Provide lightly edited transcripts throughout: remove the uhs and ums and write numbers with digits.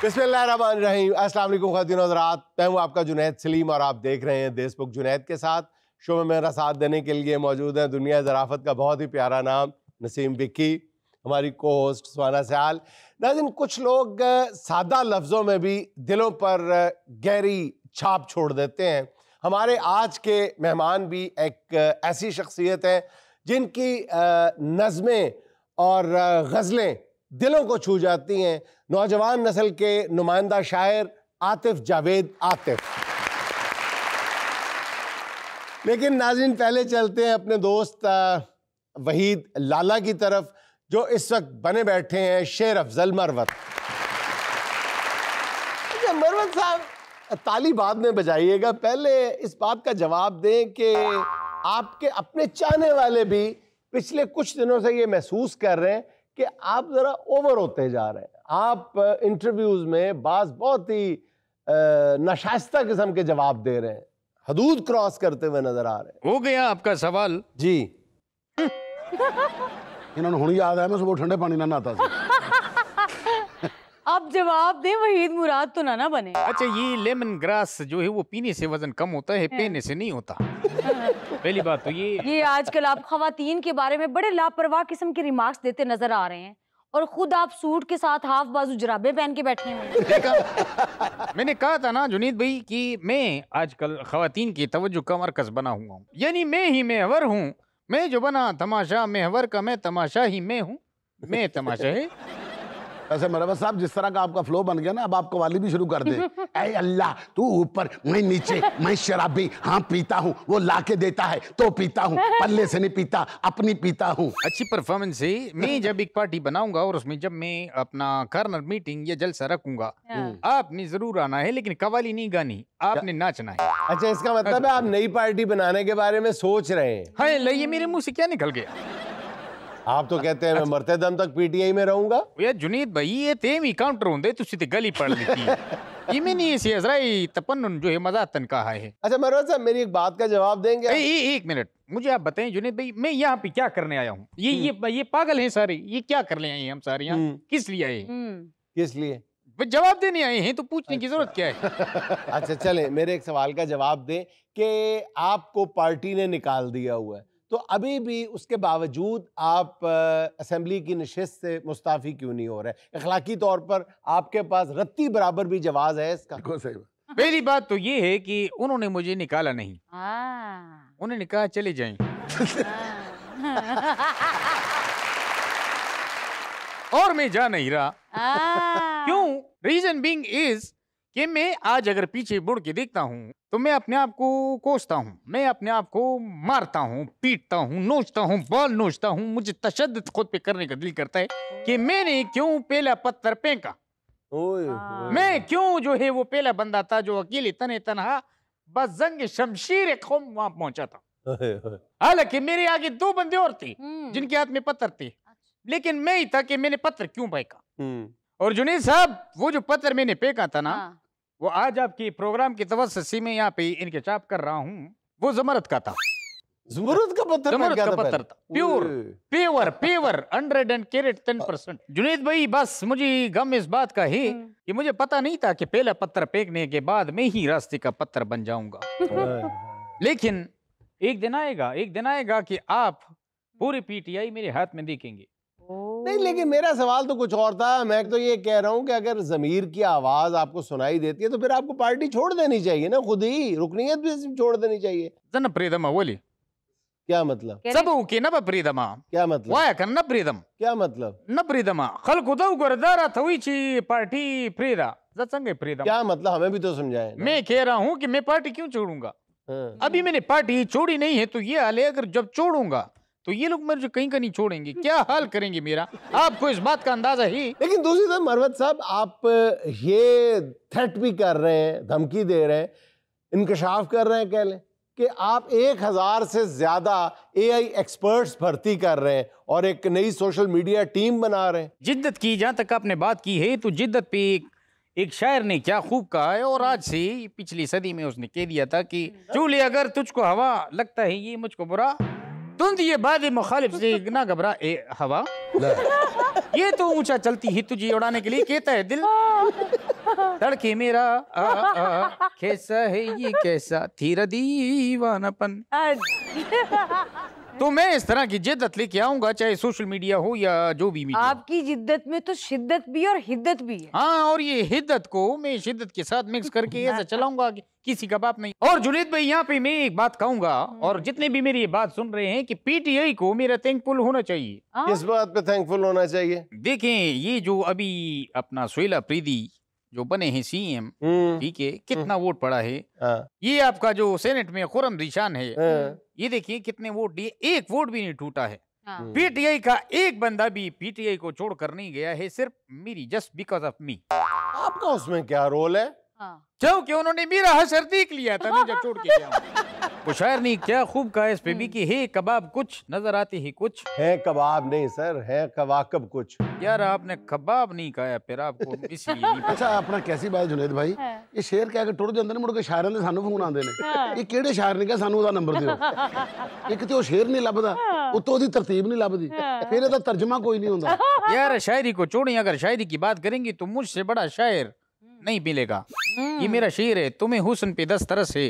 बिस्मिल्लाहिर्रहमानिर्रहीम। अस्सलाम वालेकुम ख़वातीन और हज़रात, मैं हूँ आपका जुनैद सलीम और आप देख रहे हैं देशबुक जुनैद के साथ। शो में मेरा साथ देने के लिए मौजूद है दुनिया ज़राफ़त का बहुत ही प्यारा नाम नसीम विक्की, हमारी को होस्ट सुहाना सयाल। नाज़रीन, कुछ लोग सादा लफ्ज़ों में भी दिलों पर गहरी छाप छोड़ देते हैं। हमारे आज के मेहमान भी एक ऐसी शख्सियत है जिनकी नज़में और गज़लें दिलों को छू जाती हैं। नौजवान नस्ल के नुमाइंदा शायर आतिफ जावेद आतिफ। लेकिन नाज़रीन, पहले चलते हैं अपने दोस्त वहीद लाला की तरफ, जो इस वक्त बने बैठे हैं शेर अफजल मरवत। मरवत साहब, ताली बाद में बजाइएगा, पहले इस बात का जवाब दें कि आपके अपने चाहने वाले भी पिछले कुछ दिनों से ये महसूस कर रहे हैं कि आप जरा ओवर होते जा रहे हैं। आप इंटरव्यूज में बहुत ही नाशाइस्ता किस्म के जवाब दे रहे हैं, हदूद क्रॉस करते हुए नजर आ रहे हैं। हो गया आपका सवाल जी। इन्होंने हुण याद आया, मैं सुबह ठंडे पानी ना नहाता था। आप जवाब दें, वहीद मुराद तो ना बने। अच्छा, ये लेमन ग्रास जो है वो पीने से वजन कम होता है, पीने से नहीं होता। पहली बात तो ये आजकल आप खवातीन के बारे में बड़े लापरवाह किस्म के रिमार्क्स देते नजर आ रहे हैं और खुद आप सूट के साथ हाफ बाजू जराबे पहन के बैठे हैं। देखा, मैंने कहा था ना जुनीद भाई कि मैं आजकल खवातीन की तवज्जो का मरकज बना हुआ हूँ, यानी मैं ही महवर हूँ। मैं जो बना तमाशा महवर का, मैं तमाशा ही मैं हूँ, मैं तमाशा है। वैसे मरवत साहब, जिस तरह का आपका फ्लो बन गया ना, अब आप कवाली भी शुरू कर दे। ऐ अल्लाह, तू ऊपर मैं नीचे, मैं शराबी, हाँ पीता हूँ, वो लाके देता है तो पीता हूँ, पल्ले से नहीं पीता, अपनी पीता हूँ। अच्छी परफॉर्मेंस है। मैं जब एक पार्टी बनाऊंगा और उसमें जब मैं अपना कार्नर मीटिंग या जलसा रखूंगा, आपने जरूर आना है, लेकिन कवाली नहीं गानी, आपने नाचना है। अच्छा, इसका मतलब है आप नई पार्टी बनाने के बारे में सोच रहे हैं? हाँ, ये मेरे मुंह से क्या निकल गया? आप तो कहते हैं मैं मरते दम तक पीटीआई में रहूंगा। यार जुनीद भाई, ये तेमी काउंटर होंदे तुसी ते गली पड़ लेती है। ये में नहीं ऐसी अजराई तपन्नुन जो है मजातन कहा है। अच्छा मरवत साहब, मेरी एक बात का जवाब देंगे? एक मिनट, मुझे आप बताएं जुनीद भाई, मैं यहाँ पे क्या करने आया हूँ? ये पागल हैं सारे, ये क्या करने आए हैं हम सारे यहाँ? किस लिए आए हैं? किस लिए? जवाब देने आए हैं, तो पूछने की जरूरत क्या है? अच्छा चले, मेरे एक सवाल का जवाब दें कि आपको पार्टी ने निकाल दिया हुआ है, तो अभी भी उसके बावजूद आप असेंबली की नशिस्त से मुस्ताफी क्यों नहीं हो रहे? अखलाकी तौर पर आपके पास रत्ती बराबर भी जवाब है इसका। पहली बात तो ये है कि उन्होंने मुझे निकाला नहीं, उन्होंने कहा चले जाएं। और मैं जा नहीं रहा। क्यों? रीजन बीइंग इज कि मैं आज अगर पीछे मुड़ के देखता हूँ तो मैं अपने आप को कोसता हूँ, मैं अपने आप को मारता हूँ, पीटता हूँ, नोचता हूँ, बाल नोचता हूँ। मुझे तशद्दुद खुद पे करने का दिल करता है कि मैंने क्यों पहला पत्थर फेंका। मैं क्यों जो है वो पहला बंदा था जो अकेले तने तनहा बस जंग शमशीर कौम वहां पहुंचा था। हालांकि मेरे आगे दो बंदे और थे जिनके हाथ में पत्थर थे, लेकिन मैं ही था कि मैंने पत्थर क्यों फेंका। और जुनीद साहब, वो जो पत्थर मैंने फेंका था ना, वो आज आपकी प्रोग्राम की तवज्जो में यहाँ पे इनके चाप कर रहा हूँ, वो जमरत का था। ज़मरुद का पत्थर? जमरत का पत्थर था, प्योर 110% जुनीद भाई, बस मुझे गम इस बात का है कि मुझे पता नहीं था कि पहला पत्थर फेंकने के बाद मैं ही रास्ते का पत्थर बन जाऊंगा। लेकिन एक दिन आएगा कि आप पूरी पीटीआई मेरे हाथ में देखेंगे। नहीं, लेकिन मेरा सवाल तो कुछ और था। मैं तो ये कह रहा हूँ कि अगर ज़मीर की आवाज आपको सुनाई देती है तो फिर आपको पार्टी छोड़ देनी चाहिए ना, खुद ही रुकनीयत भी छोड़ देनी चाहिए। जन प्रीदमा बोली क्या मतलब? सब के न प्रीदमा क्या मतलब? वाया कर न प्रीदम क्या मतलब? न प्रीदमा खल खुदा गुरदारा थवी ची पार्टी प्रीदा जसंगे प्रीदम। क्या मतलब? हमें भी तो समझाएं। मैं कह रहा हूँ कि मैं पार्टी क्यों छोड़ूंगा? अभी मैंने पार्टी छोड़ी नहीं है, तो ये हाल है, अगर जब छोड़ूंगा तो ये लोग मुझे कहीं का नहीं छोड़ेंगे। क्या हाल करेंगे मेरा, आपको इस बात का अंदाजा ही। लेकिन दूसरी तरफ मरवत साहब, आप ये थ्रेट भी कर रहे हैं, धमकी दे रहे हैं, इंकशाफ कर रहे हैं, कह लें कि आप 1000 से ज्यादा AI एक्सपर्ट्स भर्ती कर रहे हैं और एक नई सोशल मीडिया टीम बना रहे हैं। जिद्दत की, जहां तक आपने बात की है, तो जिद्दत पे एक शायर ने क्या खूब कहा है, और आज से पिछली सदी में उसने कह दिया था कि चूल्हे अगर तुझको हवा लगता है ये मुझको बुरा, तुम ये बाद मुखालिफ से ना घबरा ए हवा, ये तो ऊंचा चलती है तुझे उड़ाने के लिए कहता है दिल। तड़के मेरा कैसा है ये कैसा तेरा दीवानापन। तो मैं इस तरह की जिद्दत लेके आऊंगा, चाहे सोशल मीडिया हो या जो भी मीडिया। आपकी जिद्दत में तो शिद्दत भी और हिद्दत भी है। हाँ, और ये हिद्दत को मैं शिद्दत के साथ मिक्स करके ऐसा चलाऊंगा कि किसी का बाप नहीं। और जुनैद भाई यहाँ पे मैं एक बात कहूंगा, और जितने भी मेरी ये बात सुन रहे हैं कि पीटीआई को मेरा थैंकफुल होना चाहिए। किस बात पे थैंकफुल होना चाहिए? देखें, ये जो अभी अपना सुहेला अफरीदी जो बने हैं सीएम, ठीक है, कितना वोट पड़ा है। ये आपका जो सेनेट में खुर्रम ज़ीशान है, ये देखिए कितने वोट दिए, एक वोट भी नहीं टूटा है। पीटीआई का एक बंदा भी पीटीआई को छोड़कर नहीं गया है, सिर्फ मेरी, जस्ट बिकॉज ऑफ मी। आपका उसमें क्या रोल है? क्योंकि उन्होंने मेरा हशर देख लिया था मैं जब छोड़ के गया। वो शायर ने क्या खूब कहा इस पे भी कि हे कबाब कुछ नजर आते ही कुछ है, कबाब नहीं सर, है कवाकब कुछ। यार आपने कबाब नहीं कहा, फिर आपको इसलिए नहीं। अच्छा, अपना कैसी बात जुनैद भाई, ये शेर कह के टुर जाते ने, मुड़ के शायरां दे सानू फोन आंदे ने, ये किहड़े शायर ने कहा सानू ਉਹਦਾ नंबर दिओ। एक तो शेर नहीं लभदा, उत्तों ਉਹਦੀ तरतीब नहीं लभदी, फिर ਇਹਦਾ तर्जमा कोई नहीं होंदा। यार शायरी को छोड़ें, अगर शायरी की बात करेंगे तो मुझसे बड़ा शायर नहीं मिलेगा। ये मेरा शेर है, तुम्हें हुस्न पे 10 तरस है,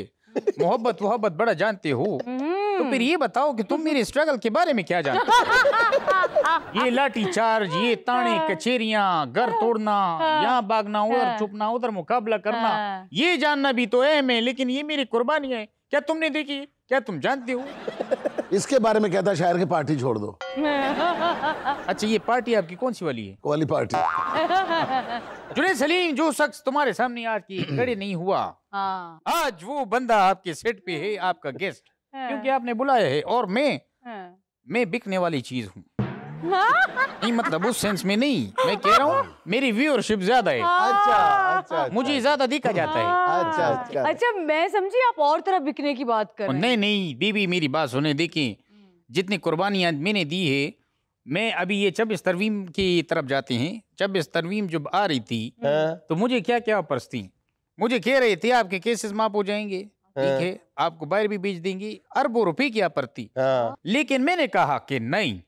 मोहब्बत वोहब्बत बड़ा जानते हो, तो फिर ये बताओ कि तुम मेरे स्ट्रगल के बारे में क्या जानते हो? ये लाठी चार्ज, ये ताने कचेरियां, घर तोड़ना, यहाँ भागना, उधर छुपना, उधर मुकाबला करना, ये जानना भी तो अहम है, लेकिन ये मेरी कुर्बानी है। क्या तुमने देखी? क्या तुम जानते हो? इसके बारे में कहता है शायर की पार्टी छोड़ दो। अच्छा, ये पार्टी आपकी कौन सी वाली है? वाली पार्टी। जुनैद सलीम, जो शख्स तुम्हारे सामने आज की खड़े नहीं हुआ, आज वो बंदा आपके सेट पे है, आपका गेस्ट, क्योंकि आपने बुलाया है। और मैं बिकने वाली चीज हूँ। नहीं मतलब उस सेंस में नहीं, मैं कह रहा हूँ मेरी व्यूअरशिप ज्यादा है। अच्छा, मुझे ज्यादा दिखा जाता है। अच्छा, मैं समझी आप और तरह बिकने की बात कर रहे हैं। नहीं बीबी, मेरी बात सुने, देखें जितनी कुर्बानियां मैंने दी है, मैं अभी ये 26 तरवीम की तरफ जाते हैं। 26 तरवीम जब आ रही थी तो मुझे क्या क्या ऑफर्स थी, मुझे कह रहे थे आपके केसेस माफ हो जाएंगे, ठीक है, आपको बाहर भी भेज देंगे, अरबों रुपए की ऑफर थी। लेकिन मैंने कहा कि नहीं,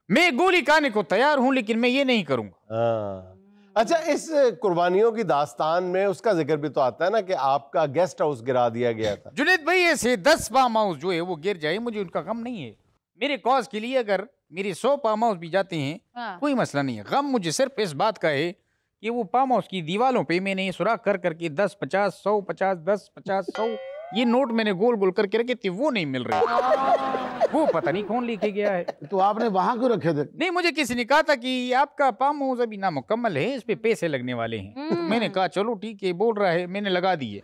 मैं गोली खाने को तैयार हूं, लेकिन मैं ये नहीं करूंगा। अच्छा, इस कुर्बानियों की दास्तान में उसका जिक्र भी तो आता है ना कि आपका गेस्ट हाउस गिरा दिया गया था। जुनैद भाई, ऐसे 10 फार्म हाउस जो है वो गिर जाए, मुझे उनका गम नहीं है। मेरे कॉज के लिए अगर मेरे 100 फार्म हाउस भी जाते हैं, कोई मसला नहीं है। गम मुझे सिर्फ इस बात का है कि वो फार्म हाउस की दीवारों पे मैंने सुराख कर करके 10, 50, 100, 50, 10, 50, 100 ये नोट मैंने गोल गोल करके रखे थे, वो नहीं मिल रहे। वो पता नहीं कौन लेके गया है। तो आपने वहां क्यों रखे थे? नहीं, मुझे किसी ने कहा था कि आपका फार्म हाउस अभी नामुकम्मल है, इस पे पैसे लगने वाले हैं। तो मैंने कहा चलो ठीक है, बोल रहा है, मैंने लगा दिए।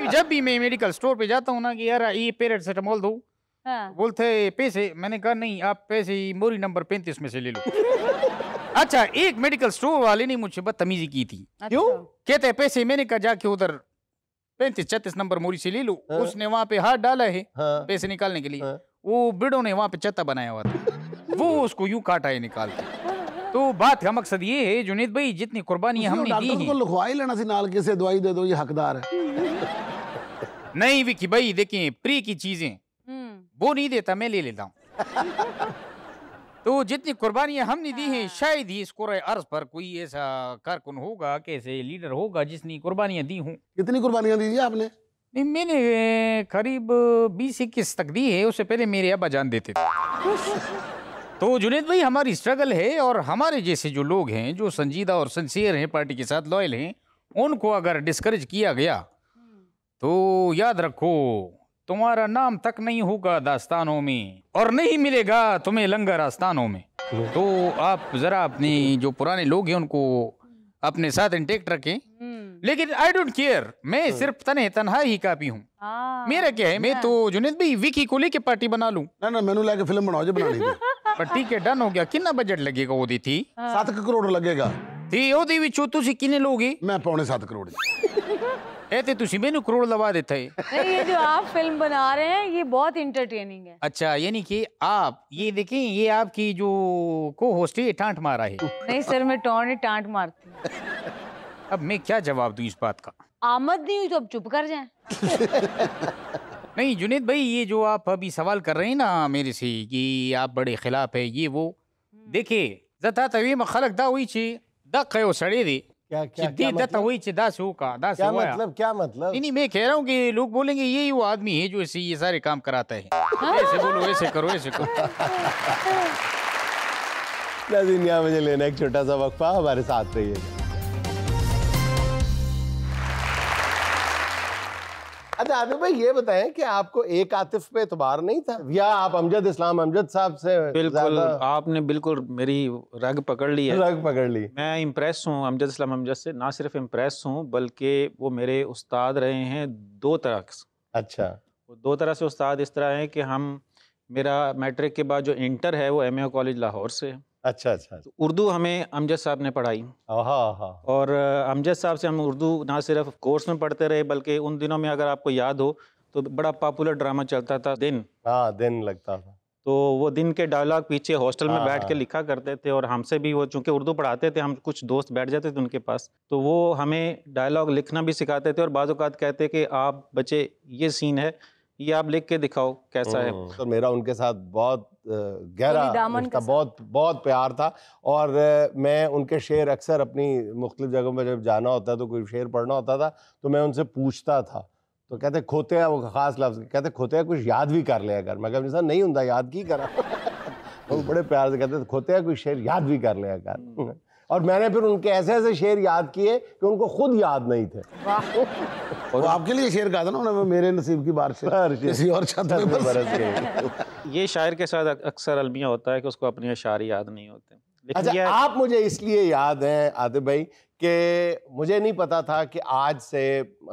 जब भी मैं मेडिकल स्टोर पे जाता हूँ ना कि यार ये पैरासिटामोल दो, बोलते पैसे, मैंने कहा नहीं, आप पैसे मोरी नंबर 35 में से ले लो। अच्छा, एक मेडिकल स्टोर वाले ने मुझसे बदतमीजी की थी। क्यों? कहते हैं पैसे, मैंने कहा जाके उधर 35-36 नंबर मोरी से ले लो। उसने वहां पे हाथ डाला है पैसे निकालने के लिए, वो बिड़ों ने वहां पे छत्ता बनाया हुआ था, वो उसको यूं काटा है निकाल के। तो बात का मकसद ये है जुनैद भाई, जितनी कुर्बानियां हमने दी हैं, लिखवा ही लेना सी नाल, किसे दवाई दे दो, ये हकदार है। नहीं विकी भाई, देखें प्री की चीजें वो नहीं देता, मैं ले लेता हूँ। तो जितनी कुर्बानियां हमने दी हैं, शायद ही इस कुर्रे अर्ज पर कोई ऐसा कारकुन होगा, कैसे लीडर होगा जिसने कुर्बानियां दी हों। कितनी कुर्बानियां दी आपने? नहीं, मैंने करीब 20-21 तक दी है, उससे पहले मेरे अब्बा जान देते थे। तो जुनैद भाई, हमारी स्ट्रगल है, और हमारे जैसे जो लोग हैं, जो संजीदा और सिंसियर हैं, पार्टी के साथ लॉयल हैं, उनको अगर डिस्करेज किया गया तो याद रखो तुम्हारा नाम तक नहीं होगा दास्तानों में, और नहीं मिलेगा तुम्हें लंगर आस्तानों में। तो आप जरा अपने जो पुराने लोग हैं उनको अपने साथ इंटेक्ट रखें। लेकिन आई डोंट केयर, मैं सिर्फ तन्हा ही काफी हूँ। मेरा क्या है, मैं तो जुनैद भाई विकी को लेके पार्टी बना लूं। ना मैनू लेके फिल्म बनाओ जो बनानी है। पर ठीक है, डन हो गया। कितना बजट लगेगा? ओदी थी 7 करोड़ लगेगा। थी ओदी विचों तुसी किन्ने लोगे? मैं 7.25 करोड़। ऐते तुसी मैनू करोड़ लवा देते हैं। नहीं, ये जो आप फिल्म बना रहे हैं ये बहुत इंटरटेनिंग है। अच्छा, यानी कि आप ये देखें, ये आपकी जो को होस्ट है टांट मारा है। नहीं सर, मैं टोन टांट मारती हूँ। अब मैं क्या जवाब दूं इस बात का? आमद नहीं हुई तो अब चुप कर जाएं। नहीं जुनैद भाई, ये जो आप अभी सवाल कर रहे हैं ना मेरे से कि आप बड़े खिलाफ है ये वो, देखिए जता तवी में खलक दा हुई छी दक है वो सड़े दे क्या चिद्दी दत्ता हुई चिदा से का दा से क्या हुआ। मतलब, क्या मतलब? नहीं मैं कह रहा हूँ कि लोग बोलेंगे यही वो आदमी है जो ऐसे ये सारे काम कराता है। ऐसे बोलो, ऐसे करो, ऐसे करो। नाज़रीन, यहाँ मुझे लेना एक छोटा सा वक्फा, हमारे साथ रहिएगा। अच्छा आतिफ भाई, ये बताएं कि आपको एक आतिफ पे एतबार नहीं था, या आप अमजद इस्लाम अमजद साहब से बिल्कुल, आपने बिल्कुल मेरी रग पकड़ ली है। रग पकड़ ली। मैं इम्प्रेस हूँ अमजद इस्लाम अमजद से, ना सिर्फ इम्प्रेस हूँ बल्कि वो मेरे उस्ताद रहे हैं दो तरह से। अच्छा। वो दो तरह से उस्ताद इस तरह हैं कि मेरा मैट्रिक के बाद जो इंटर है वो एमए कॉलेज लाहौर से है। अच्छा अच्छा। तो उर्दू हमें अमजद साहब ने पढ़ाई, और अमजद साहब से हम उर्दू ना सिर्फ कोर्स में पढ़ते रहे बल्कि उन दिनों में अगर आपको याद हो तो बड़ा पॉपुलर ड्रामा चलता था दिन। हाँ, दिन लगता था। तो वो दिन के डायलॉग पीछे हॉस्टल में बैठ के हाँ। लिखा करते थे, और हमसे भी वो चूंकि उर्दू पढ़ाते थे, हम कुछ दोस्त बैठ जाते थे उनके पास, तो वो हमें डायलॉग लिखना भी सिखाते थे, और बाज़ औक़ात कहते कि आप बच्चे ये सीन है, ये आप लिख के दिखाओ कैसा है। तो मेरा उनके साथ बहुत गहरा रिश्ता, बहुत बहुत प्यार था, और मैं उनके शेर अक्सर अपनी मुख्तलिफ जगहों पर जब जाना होता तो कोई शेर पढ़ना होता था तो मैं उनसे पूछता था, तो कहते खोते, वो खास लफ्ज़ कहते खोते कुछ याद भी कर लिया कर। मैं कहता नहीं होता याद की करा। वो बड़े प्यार से कहते खोते कुछ शेर याद भी कर लिया कर। और मैंने फिर उनके ऐसे ऐसे शेर याद किए कि उनको खुद याद नहीं थे। और आपके लिए शेर कहा था ना उन्होंने, मेरे नसीब की बारिश किसी और छत में बरस गई। ये शायर के साथ अक्सर अलमिया होता है कि उसको अपने अशार याद नहीं होते। अच्छा, आप मुझे इसलिए याद हैं आतिफ भाई कि मुझे नहीं पता था कि आज से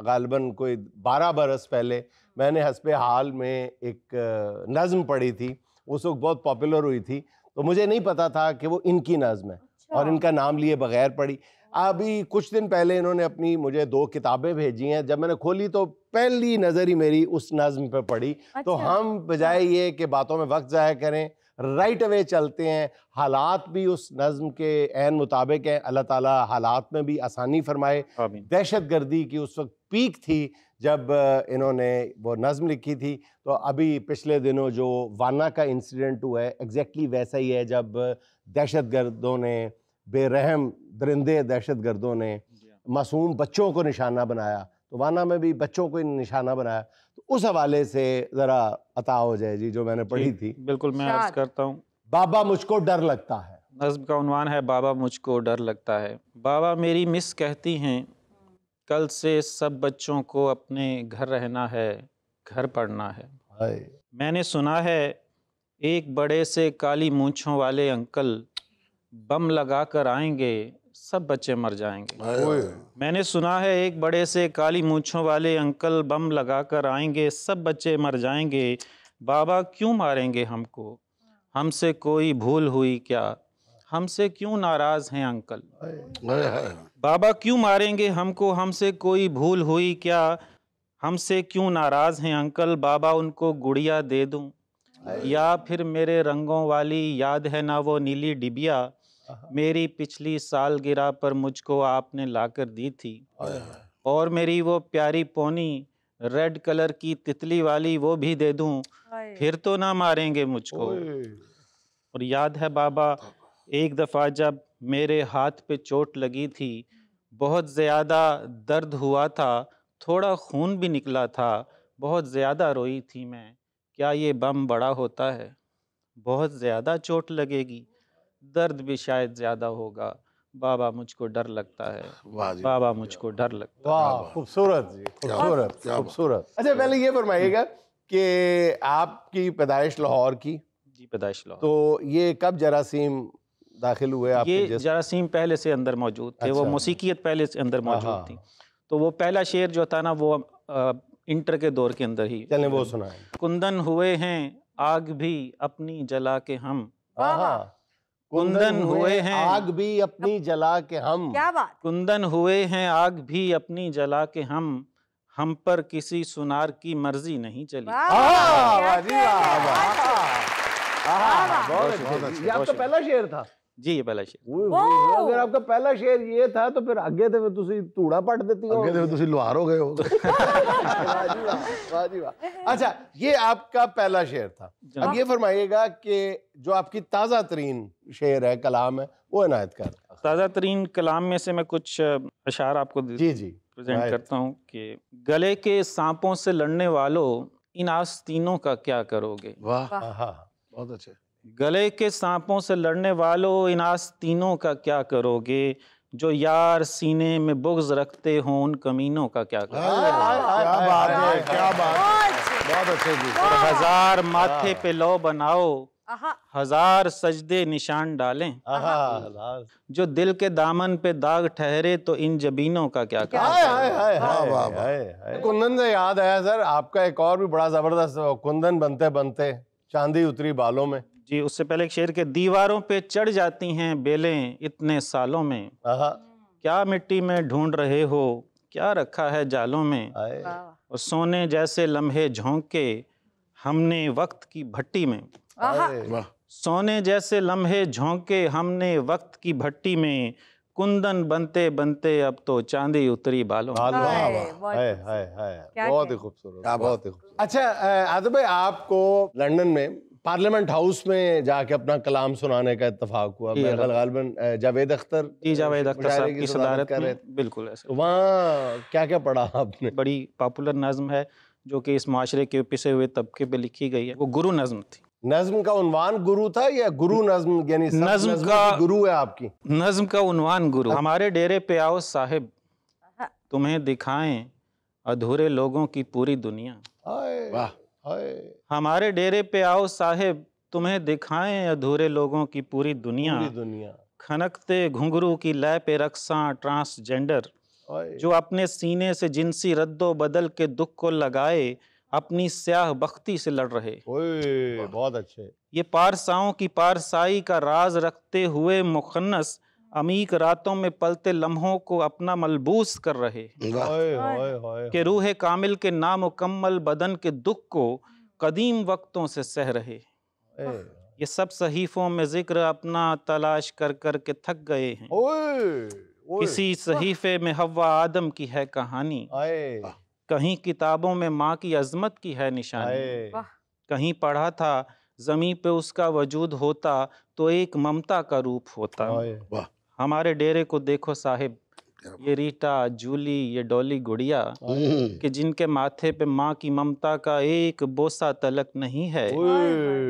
गालिबन कोई 12 बरस पहले मैंने हस्बे हाल में एक नज़्म पढ़ी थी, उस वक्त बहुत पॉपुलर हुई थी, तो मुझे नहीं पता था कि वो इनकी नज़्म है और इनका नाम लिए बगैर पढ़ी। अभी कुछ दिन पहले इन्होंने अपनी मुझे 2 किताबें भेजी हैं, जब मैंने खोली तो पहली नज़र ही मेरी उस नज़्म पे पड़ी। तो हम बजाय ये कि बातों में वक्त ज़ाया करें, राइट अवे चलते हैं। हालात भी उस नज़्म के ऐन मुताबिक हैं, अल्लाह ताला हालात में भी आसानी फरमाए। दहशत गर्दी की उस वक्त पीक थी जब इन्होंने वो नज़्म लिखी थी। तो अभी पिछले दिनों जो वाना का इंसिडेंट हुआ है एग्जैक्टली वैसा ही है, जब दहशत गर्दों ने, बेरहम दरिंदे दहशत गर्दों ने मासूम बच्चों को निशाना बनाया, तो वाना में भी बच्चों को निशाना बनाया। तो उस हवाले से ज़रा अता हो जाए जी, जो मैंने पढ़ी थी। बिल्कुल, मैं अर्ज़ करता हूँ। बाबा मुझको डर लगता है। नज़्म का उन्वान है बाबा मुझको डर लगता है। बाबा मेरी मिस कहती हैं कल से सब बच्चों को अपने घर रहना है, घर पढ़ना है। मैंने सुना है एक बड़े से काली मूंछों वाले अंकल बम लगा कर आएंगे, सब बच्चे मर जाएंगे। मैंने सुना है एक बड़े से काली मूंछों वाले अंकल बम लगा कर आएंगे, सब बच्चे मर जाएंगे। बाबा क्यों मारेंगे हमको, हमसे कोई भूल हुई क्या, हमसे क्यों नाराज हैं अंकल। बाबा क्यों मारेंगे हमको, हमसे कोई भूल हुई क्या, हमसे क्यों नाराज हैं अंकल। बाबा उनको गुड़िया दे दूं या फिर मेरे रंगों वाली याद है ना वो नीली डिबिया, मेरी पिछली सालगिरह पर मुझको आपने लाकर दी थी। और मेरी वो प्यारी पोनी रेड कलर की तितली वाली वो भी दे दूं, फिर तो ना मारेंगे मुझको। और याद है बाबा एक दफ़ा जब मेरे हाथ पे चोट लगी थी, बहुत ज़्यादा दर्द हुआ था, थोड़ा खून भी निकला था, बहुत ज़्यादा रोई थी मैं, क्या ये बम बड़ा होता है, बहुत ज़्यादा चोट लगेगी, दर्द भी शायद ज़्यादा होगा, बाबा मुझको डर लगता है, बाबा मुझको डर लगता है। वाह, खूबसूरत जी, खूबसूरत खूबसूरत। अच्छा, पहले ये फरमाइएगा कि आपकी पैदाइश लाहौर की? जी, पैदाइश लाहौर। तो ये कब जरासीम दाखिल हुए आपके? ये जरासीम पहले से अंदर मौजूद थे। अच्छा। वो मौसीकियत पहले से अंदर मौजूद थी। तो वो पहला शेर जो था ना वो इंटर के दौर के अंदर ही। चलें वो सुनाएं। कुंदन हुए हैं आग भी अपनी जला के हम, कुंदन हुए हैं आग भी अपनी जला के हम। क्या बात। कुंदन हुए हैं आग भी अपनी जला के हम पर किसी सुनार की मर्जी नहीं चली। ये आपका पहला शेर था? जी, ये पहला शेर। अगर आपका पहला शेर ये था तो फिर आगे तो तुसी तूड़ा पट देती हो, आगे तो तुसी लुहार हो गए हो। वाह जी वाह। अच्छा, ये आपका पहला शेर था। अब ये फरमाइएगा कि जो आपकी ताज़ा तरीन शेर है, कलाम है, वो इनायत कर। ताज़ा तरीन कलाम में से मैं कुछ अशार आपको जी जी प्रेजेंट करता हूँ कि गले के सांपों से लड़ने वालों इन आस्तीनों का क्या करोगे। वाह, हाँ, बहुत अच्छे। गले के सांपों से लड़ने वालों इन आस्तीनों का क्या करोगे, जो यार सीने में बुग़्ज़ रखते हों उन कमीनों का क्या करोगे। क्या बात है, क्या बात है, बहुत अच्छे जी। और हजार माथे पे लो बनाओ, हजार सजदे निशान डालें, जो दिल के दामन पे दाग ठहरे तो इन जबीनों का क्या करोगे। कुंदन से याद आया सर, आपका एक और भी बड़ा जबरदस्त कुंदन बनते बनते चांदी उतरी बालों में। जी, उससे पहले एक शेर के दीवारों पे चढ़ जाती हैं बेलें इतने सालों में, क्या मिट्टी में ढूंढ रहे हो, क्या रखा है जालों में। और सोने जैसे लम्हे झोंके हमने वक्त की भट्टी में, सोने जैसे लम्हे झोंके हमने वक्त की भट्टी में, कुंदन बनते बनते अब तो चांदी उतरी बालों में। बहुत ही खूबसूरत, बहुत ही खूबसूरत। अच्छा आदिब भाई, आपको लंदन में पार्लियामेंट हाउस में जाके अपना कलाम सुनाने का इत्तेफाक हुआ। गालिबन जावेद अख्तर साहब की सदारत में, बिल्कुल ऐसे। वहाँ क्या क्या पढ़ा आपने? बड़ी पॉपुलर नज़्म है जो कि इस माशरे के पिसे हुए तबके पे लिखी गई है, वो गुरु नज़्म थी। नज़्म का उन्वान गुरु था या गुरु नज़्म, यानी नज़्म का गुरु है आपकी? नज़्म का उन्वान गुरु। हमारे डेरे पे आओ साहिब, तुम्हें दिखाएं अधूरे लोगों की पूरी दुनिया। वाह। हमारे डेरे पे आओ साहिब, तुम्हें दिखाएं अधूरे लोगों की पूरी दुनिया। खनकते घुंघरू की लय पे रक्सां ट्रांसजेंडर, जो अपने सीने से जिनसी रद्दो बदल के दुख को लगाए अपनी स्याह बख्ती से लड़ रहे। बहुत अच्छे। ये पारसाओं की पारसाई का राज रखते हुए मुखन्नस अमीक रातों में पलते लम्हों को अपना मलबूस कर रहे, कि रूह कामिल के नामुकम्मल बदन के दुख को कदीम वक्तों से सह रहे। ये सब सहीफों में जिक्र अपना तलाश कर कर के थक गए हैं, किसी सहीफे में हव्वा आदम की है कहानी, कहीं किताबों में माँ की अजमत की है निशानी, कहीं पढ़ा था ज़मीं पे उसका वजूद होता तो एक ममता का रूप होता। हमारे डेरे को देखो साहिब, ये रीटा, जूली, ये डॉली गुड़िया, कि जिनके माथे पे माँ की ममता का एक बोसा तलक नहीं है,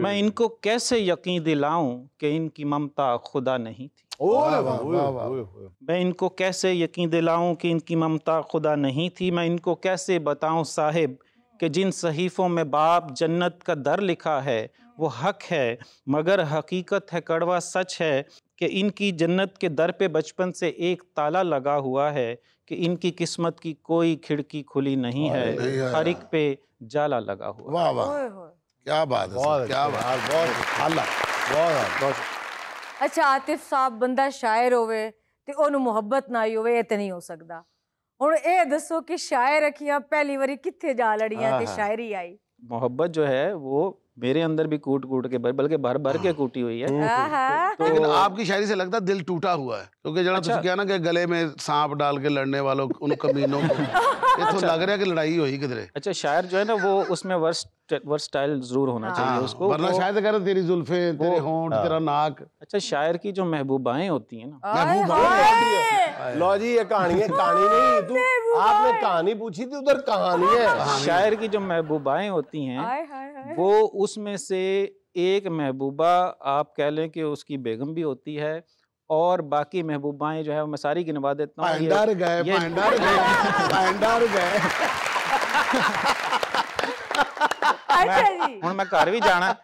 मैं इनको कैसे यकीन दिलाऊं कि इनकी ममता खुदा नहीं थी। मैं इनको कैसे यकीन दिलाऊं कि इनकी ममता खुदा नहीं थी। मैं इनको कैसे बताऊं साहिब कि जिन सहीफ़ों में बाप जन्नत का दर लिखा है वो हक है, मगर हकीकत है, कड़वा सच है कि इनकी जन्नत के दर पे बचपन से एक ताला लगा हुआ है, कि इनकी किस्मत की कोई खिड़की खुली नहीं है, हर एक पे जाला लगा हुआ। वाह वाह, क्या बात है, क्या बात, बहुत। अच्छा आतिफ साहब, बंदा शायर होवे ते ओनू मोहब्बत ना आई होवे, ये ते नहीं हो सकदा। हुण ये दसो कि शायर अखियां पहली बारी कित्थे जा लड़ियां ते शायरी आई। मोहब्बत जो है वो मेरे अंदर भी कूट कूट के बल्कि भर भर के कूटी हुई है। तो लेकिन आपकी शायरी से लगता है दिल टूटा हुआ है, क्योंकि जरा तुम क्या ना कि गले में सांप डाल के लड़ने वालों उन कमीनों को ये तो लग रहा है कि लड़ाई हुई किधरे। अच्छा, शायर जो है ना वो उसमें वर्सटाइल जरूर होना चाहिए उसको, वरना शायद कह रहे तेरी जुल्फे, तेरे होंठ, तेरा नाक। अच्छा, शायर की जो महबूबाएं होती हैं ना, महबूबाएं, लो जी ये कहानी है, कहानी नहीं, तू आपने कहानी पूछी थी, उधर कहानी है। शायर की जो महबूबाएं होती हैं वो उसमें से एक महबूबा आप कह लें कि उसकी बेगम भी होती है, और बाकी महबूबाएं जो है मैं सारी गिनवा देता हूँ। मैं घर भी जाना।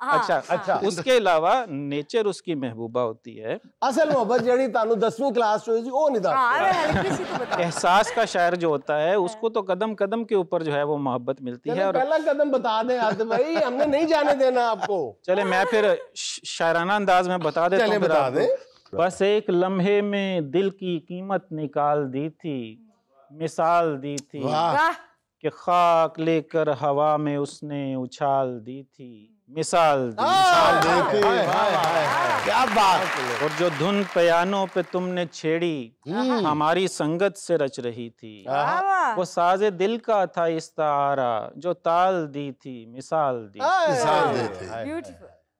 अच्छा, उसके अलावा नेचर उसकी महबूबा होती है। असल मोहब्बत जड़ी तानु 10वीं क्लास में जी ओ नहीं था। एहसास का शायर जो होता है उसको तो कदम कदम के ऊपर जो है वो मोहब्बत मिलती है। और पहला कदम बता दें आतिफ भाई, हमने नहीं जाने देना आपको। चले मैं फिर शायराना अंदाज में बता देता हूँ। बता दे। बस एक लम्हे में दिल की कीमत निकाल दी थी, मिसाल दी थी कि खाक लेकर हवा में उसने उछाल दी थी, मिसाल दी थी। क्या बात। और जो धुन पियानो पे तुमने छेड़ी हमारी संगत से रच रही थी, वो साजे दिल का था इस्तारा जो ताल दी थी, मिसाल दी थी।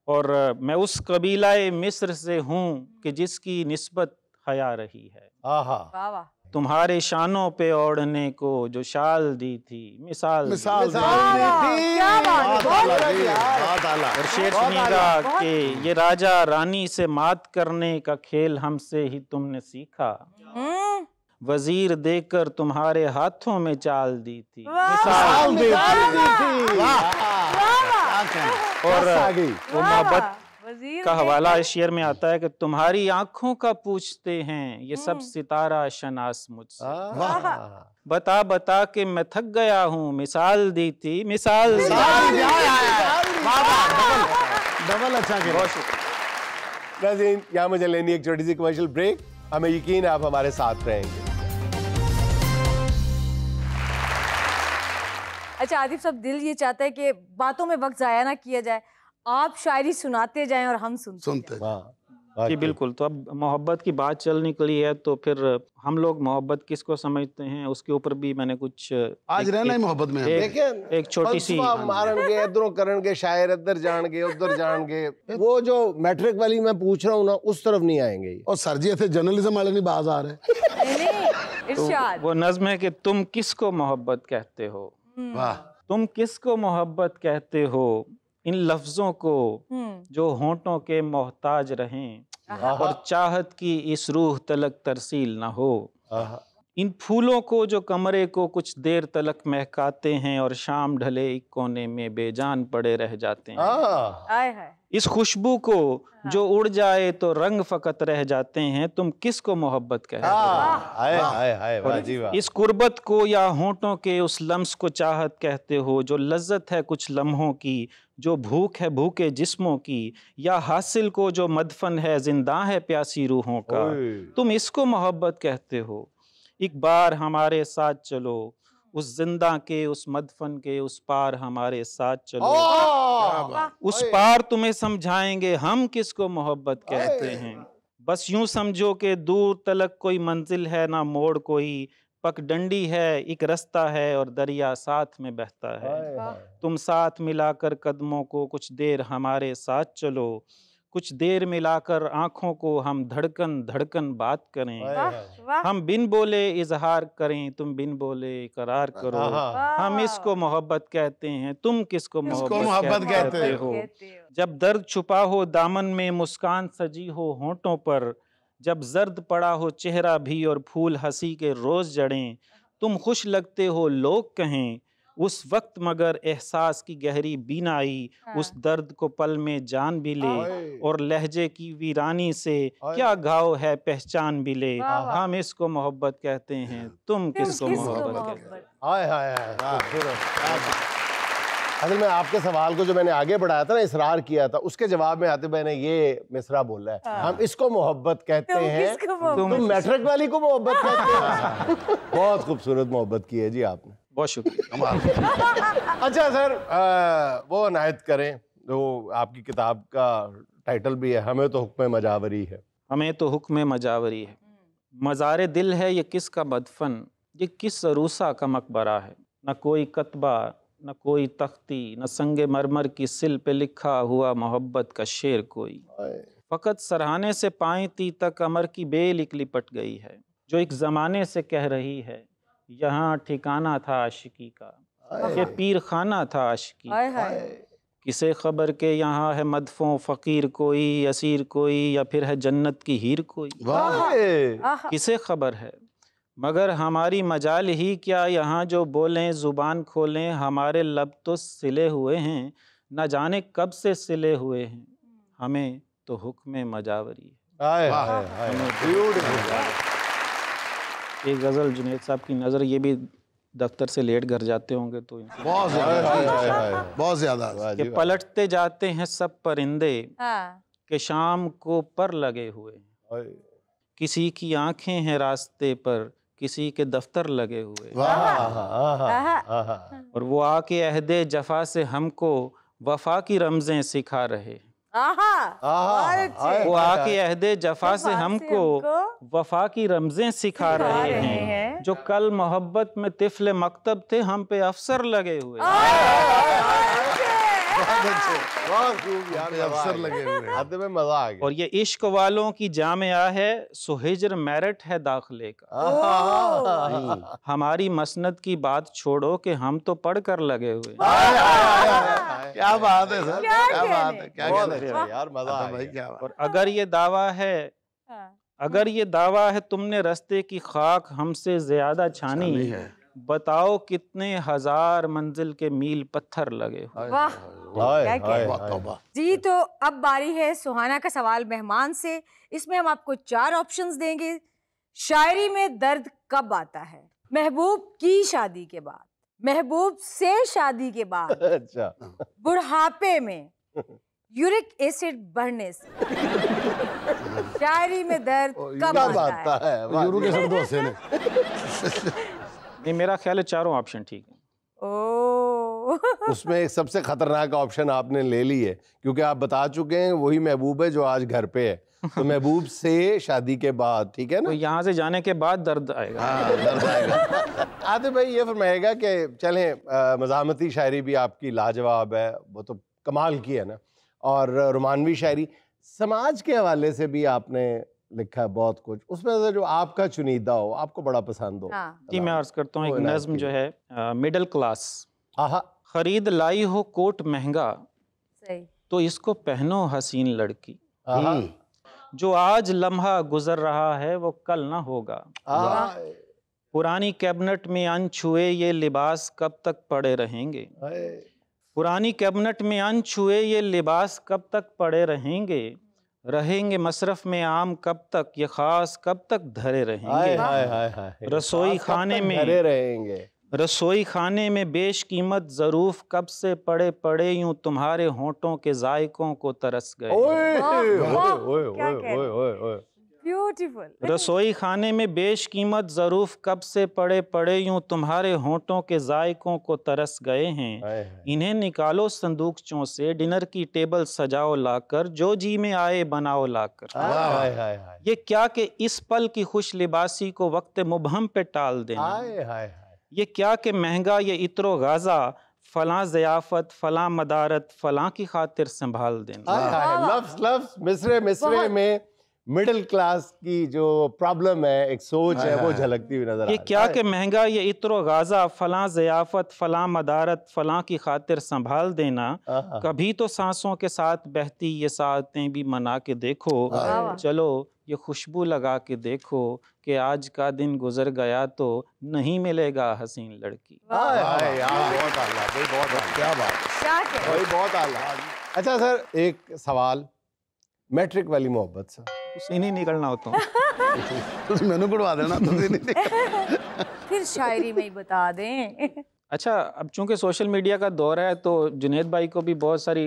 और मैं उस कबीलाए मिस्र से हूँ कि जिसकी निस्बत हया रही है। आहा, वाह वाह, तुम्हारे शानों पे ओढ़ने को जो शाल दी थी, मिसाल मिसाल दी। क्या बात है, बहुत बढ़िया। और शेर सुनिएगा कि ये राजा रानी से मात करने का खेल हमसे ही तुमने सीखा, वजीर देकर तुम्हारे हाथों में चाल दी थी, मिसाल दी थी। और वो मोहब्बत का हवाला इस शेर में आता है कि तुम्हारी आंखों का पूछते हैं ये सब सितारा शनास मुझसे, बता बता के मैं थक गया हूँ, मिसाल दी थी, मिसाल दी। डबल अच्छा के नाज़रीन, यहाँ मुझे लेनी एक छोटी सी कमर्शियल ब्रेक। हमें यकीन है आप हमारे साथ रहेंगे। अच्छा आतिफ साहब, दिल ये चाहता है कि बातों में वक्त जाया ना किया जाए, आप शायरी सुनाते जाएं और हम सुनते जी बिल्कुल। तो अब मोहब्बत की बात चल निकली है तो फिर हम लोग मोहब्बत किसको समझते हैं उसके ऊपर भी मैंने कुछ आज रहना ही मोहब्बत में। एक छोटी सी मारनगे इधरों करनगे, शायर इधर जाएंगे उधर जाएंगे, वो जो मैट्रिक वाली मैं पूछ रहा हूँ ना उस तरफ नहीं आएंगे। और सर जी ऐसे जर्नलिज्म वाले नहीं बाज आ रहे। इरशाद। वो नज्म है कि तुम किसको मोहब्बत कहते हो, वाह, तुम किसको मोहब्बत कहते हो, इन लफ्जों को जो होंठों के मोहताज रहें और चाहत की इस रूह तलक तरसील ना हो, इन फूलों को जो कमरे को कुछ देर तलक महकाते हैं और शाम ढले एक कोने में बेजान पड़े रह जाते हैं, आए हाय, इस खुशबू को जो उड़ जाए तो रंग फकत रह जाते हैं, तुम किसको मोहब्बत कहते हो, इस कुर्बत को या होंठों के उस लम्स को चाहत कहते हो, जो लज्जत है कुछ लम्हों की, जो भूख है भूखे जिस्मों की, या हासिल को जो मदफन है जिंदा है प्यासी रूहों का, तुम इसको मोहब्बत कहते हो। एक बार हमारे साथ चलो, उस जिंदा के उस मदफन के उस पार हमारे साथ चलो, उस पार तुम्हें समझाएंगे हम किसको मोहब्बत कहते हैं। बस यूं समझो कि दूर तलक कोई मंजिल है ना मोड़ कोई, पगडंडी है एक रास्ता है और दरिया साथ में बहता है, तुम साथ मिलाकर कदमों को कुछ देर हमारे साथ चलो, कुछ देर मिलाकर आंखों को हम धड़कन धड़कन बात करें, हम बिन बोले इजहार करें तुम बिन बोले इकरार करो, हम इसको मोहब्बत कहते हैं, तुम किसको मोहब्बत कहते हो। जब दर्द छुपा हो दामन में मुस्कान सजी हो होंठों पर, जब जर्द पड़ा हो चेहरा भी और फूल हंसी के रोज जड़ें, तुम खुश लगते हो लोग कहें उस वक्त, मगर एहसास की गहरी बीनाई उस दर्द को पल में जान भी ले, और लहजे की वीरानी से क्या घाव है पहचान भी ले, हम इसको मोहब्बत कहते हैं, तुम किसको मोहब्बत कहते हो। असल में आपके सवाल को जो मैंने आगे बढ़ाया था ना, इसरार किया था, उसके जवाब में आते मैंने ये मिसरा बोला है, हम इसको मोहब्बत कहते हैं, तुम मैट्रिक वाली को मोहब्बत कहते हो। बहुत खूबसूरत मोहब्बत की है जी आपने, बहुत शुक्रिया। अच्छा सर, वो अनायत करें जो आपकी किताब का टाइटल भी है, हमें तो हुक्म मजावरी है। हमें तो हुक्म मजावरी है, मज़ारे दिल है ये किसका मदफन, ये किस अरूसा का मकबरा है, न कोई कतबा न कोई तख्ती, न संगे मरमर की सिल पे लिखा हुआ मोहब्बत का शेर कोई, फ़कत सरहाने से पायती तक अमर की बेल एक लिपट गई है, जो एक ज़माने से कह रही है यहाँ ठिकाना था आशिकी का, ये पीर खाना था आशिकी, किसे खबर के यहाँ है मदफों फ़कीर कोई, असीर कोई, या फिर है जन्नत की हीर कोई, किसे खबर है, मगर हमारी मजाल ही क्या यहाँ जो बोलें ज़ुबान खोलें, हमारे लब तो सिले हुए हैं न जाने कब से सिले हुए हैं, हमें तो हुक्म मजावरी है। एक गज़ल जुनैद साहब की नज़र, ये भी दफ्तर से लेट घर जाते होंगे तो बहुत ज़्यादा कि पलटते जाते हैं सब परिंदे के शाम को पर लगे हुए, किसी की आंखें हैं रास्ते पर किसी के दफ्तर लगे हुए, और वो आके अहदे जफा से हमको वफा की रमजें सिखा रहे, वो आके अहदे जफा से हमको वफा की रमजें सिखा रहे हैं, जो कल मोहब्बत में तिफले मकतब थे हम पे अफसर लगे हुए। बहुत खूब यार, अफसर लगे हुए हैं। आते में मजा आ गया। और ये इश्क वालों की जामिया है, सुहिजर मेरिट है दाखिले का। हमारी मसनद की बात छोड़ो कि हम तो पढ़ कर लगे हुए हैं। क्या बात है सर, क्या क्या बात कहने? है, क्या बहुत कहने? अच्छा यार, मजा आ भाई गया। क्या बात। और अगर ये दावा है, अगर ये दावा है तुमने रास्ते की खाक हमसे ज्यादा छानी, नहीं है। बताओ कितने हजार मंजिल के मील पत्थर लगे हुए। वाह, हाय, क्या हाय, कहने? वाह, तौबा। जी तो अब बारी है सुहाना का सवाल मेहमान से। इसमें हम आपको 4 ऑप्शंस देंगे। शायरी में दर्द कब आता है? महबूब की शादी के बाद, महबूब से शादी के बाद, अच्छा, बुढ़ापे में, यूरिक एसिड बढ़ने से। शायरी में दर्द कब कब आता आता है? है? यूरो के शब्दों से ने। नहीं, मेरा ख्याल है चारों ऑप्शन ठीक है। ओ उसमें एक सबसे खतरनाक ऑप्शन आपने ले ली है, क्योंकि आप बता चुके हैं वही महबूब है जो आज घर पे है। तो महबूब से शादी के बाद, ठीक है ना? तो यहाँ से जाने के बाद दर्द आएगा। हाँ, दर्द आएगा। आतिफ भाई ये फरमाएगा कि चलें, मज़ामती शायरी भी आपकी लाजवाब है, वो तो कमाल की है ना, और रोमानवी शायरी, समाज के हवाले से भी आपने लिखा है बहुत कुछ, उसमें से जो आपका चुनिंदा हो, आपको बड़ा पसंद हो। हाँ। जी मैं अर्ज करता हूँ, वो एक इनायत नज्म की। जो है, मिडिल क्लास। आहा, खरीद लाई हो कोट महंगा, सही। तो इसको पहनो हसीन लड़की। आहा, जो आज लम्हा गुजर रहा है वो कल ना होगा। आहा, पुरानी कैबिनेट में अनछुए ये लिबास कब तक पड़े रहेंगे। हाय, पुरानी कैबिनेट में अनछुए ये लिबास कब तक पड़े रहेंगे। रहेंगे मसरफ में आम कब तक, ये खास कब तक धरे हाय, रहेंगे। हाय, हाय, हाय। रसोई आज कब खाने तक में- धरे रहेंगे। रसोई खाने में बेश कीमत ज़रूफ कब से पड़े पड़े, यूं तुम्हारे होंठों के जायकों को तरस गए। ओए, वाह, ओए, वाह, ओए, क्या ओए, कह रहे ओए, ओए, ओए। ब्यूटीफुल। रसोई खाने में बेश कीमत ज़रूफ कब से पड़े पड़े, यूं तुम्हारे होंठों के जायकों को तरस गए हैं। हाय, हाय। इन्हें निकालो संदूकचों से, डिनर की टेबल सजाओ लाकर, जो जी में आए बनाओ लाकर। हाय, हाय, हाय, हाय। ये क्या कि इस पल की खुश लिबासी को वक्त मुबहम पे टाल देना। हाय, हाय, हाय। ये क्या कि महंगा ये इत्रो गाजा, फलां ज़ियाफत फलां मदारत फलां की खातिर संभाल देना। हाय, हाय। लफ्ज लफ्ज मिसरे मिसरे बहुत। में मिडिल क्लास की जो प्रॉब्लम है, एक सोच है, वो झलकती हुई नजर आ ये रही क्या है। कि महंगा ये इत्रो गाजा, फलां ज़ियाफत फलां मदारत फलां की खातिर संभाल देना। आहा। कभी तो सांसों के साथ बहती ये सातें भी मना के देखो। वाह। चलो ये खुशबू लगा के देखो कि आज का दिन गुजर गया तो नहीं मिलेगा हसीन लड़की। हाय, हाय, यार बहुत आला भाई, बहुत आला। क्या बात है। क्या कह रहे? भाई बहुत आला। अच्छा सर, एक सवाल, मैट्रिक वाली मोहब्बत से उसे नहीं निकलना होता। तुम मैंने कुड़वा देना तो फिर शायरी में ही बता दें। अच्छा, अब चूंकि सोशल मीडिया का दौर है तो जुनैद भाई को भी बहुत सारी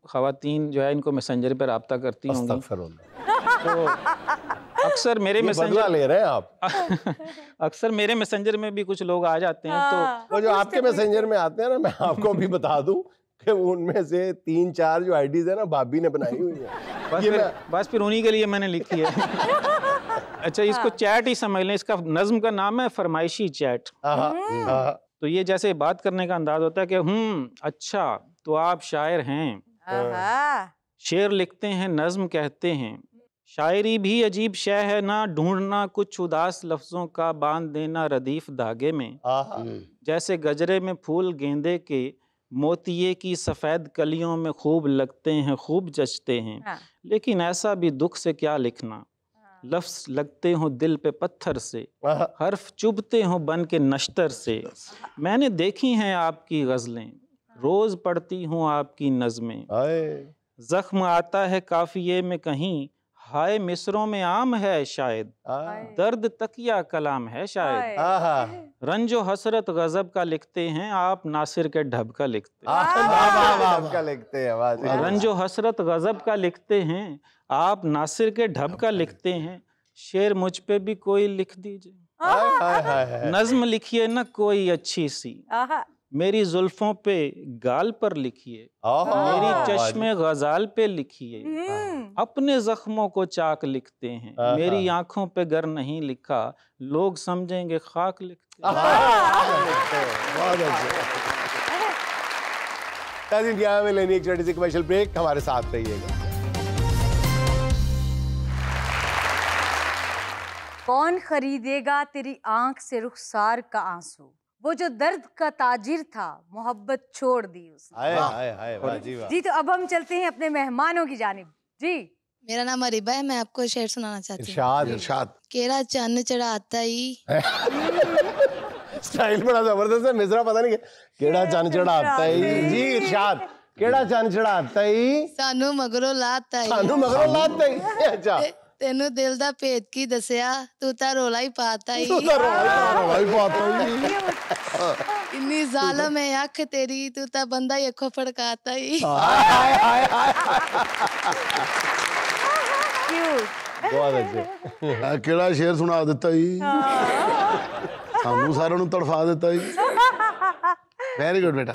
ख़वातीन जो है इनको मैसेंजर पर रब्ता करती होंगी। अस्तगफिरुल्लाह। तो अक्सर मेरे ये बदला मैसेंजर ले रहे हैं आप। अक्सर मेरे मैसेंजर में भी कुछ लोग आ जाते हैं। तो हाँ, वो जो आपके मैसेंजर में आते हैं ना, मैं आपको अभी बता दूं कि उनमें से 3-4 जो आईडीज है ना, भाभी ने बनाई हुई है। बस फिर उन्हीं के लिए मैंने लिखी है। अच्छा, इसको चैट ही समझ लें। इसका नज्म का नाम है फरमाइशी चैट। आहा, आहा। तो ये जैसे बात करने का अंदाज होता है कि अच्छा तो आप शायर हैं, आहा, शेर लिखते हैं, नज्म कहते हैं। शायरी भी अजीब शय है ना, ढूंढना कुछ उदास लफ्ज़ों का, बांध देना रदीफ धागे में। आहा। जैसे गजरे में फूल गेंदे के, मोतिये की सफ़ेद कलियों में खूब लगते हैं, खूब जचते हैं। हाँ। लेकिन ऐसा भी दुख से क्या लिखना, लफ्ज़ लगते हों दिल पे पत्थर से, आहा। हर्फ चुभते हों बन के नश्तर से। मैंने देखी हैं आपकी गज़लें, रोज़ पढ़ती हूँ आपकी नज़में। हाय। ज़ख्म आता है काफ़िये में कहीं, हाय मिसरों में आम है शायद। हाय। दर्द तकिया कलाम है शायद। आहा। रंजो हसरत गज़ब का लिखते हैं, आप नासिर के ढब का लिखते हैं। वाह, वाह, वाह, वाह। लिखते हैं, वाह जी। रंजो हसरत गज़ब का लिखते हैं, आप नासिर के ढब का लिखते हैं। शेर मुझ पे भी कोई लिख दीजिए, हाय, हाय, हाय, हाय। नज़्म लिखिए ना कोई अच्छी सी, आहा, मेरी जुल्फों पे गाल पर लिखिए, आहा। मेरी वाह जी। चश्मे गजाल पे लिखिए। अपने जख्मों को चाक लिखते हैं, आहा। मेरी आंखों पे गर नहीं लिखा, लोग समझेंगे खाक लिखते हैं। आहा। लिखते हैं, बहुत अच्छे। नाज़रीन, यहाँ में लेनी एक छोटी सी कमर्शियल ब्रेक, हमारे साथ रहिएगा। कौन खरीदेगा तेरी आंख से रुखसार का आंसू, वो जो दर्द का ताजिर था मोहब्बत छोड़ दी उसने। हाय हाय हाय, वाह जी वाह। जी तो अब हम चलते हैं अपने मेहमानों की जानिब। जी मेरा नाम अरीबा है, मैं आपको शेर सुनाना चाहती हूँ। इरशाद। इरशाद। केरा चन्न चढ़ाता ही। स्टाइल बड़ा जबरदस्त है, मिसरा पता नहीं केड़ा चन्न चढ़ाता ही। जी इरशाद, केड़ा चन्न चढ़ाता ही, सानू मगरों लाता ही। सानू मगरों लाता ही। अच्छा, तेनू दिल दा भेद की दसिया, तू ता रोला ही पाता ही। तू तो रोला ही पाता ही। इन्नी जालिम है अख तेरी, तू ता बंदा ही अखों फड़काता ही। हाय हाय हाय। बहुत अच्छे। केड़ा शेर सुना देता ही, सानू सारे नू तड़फा देता ही। वेरी गुड बेटा।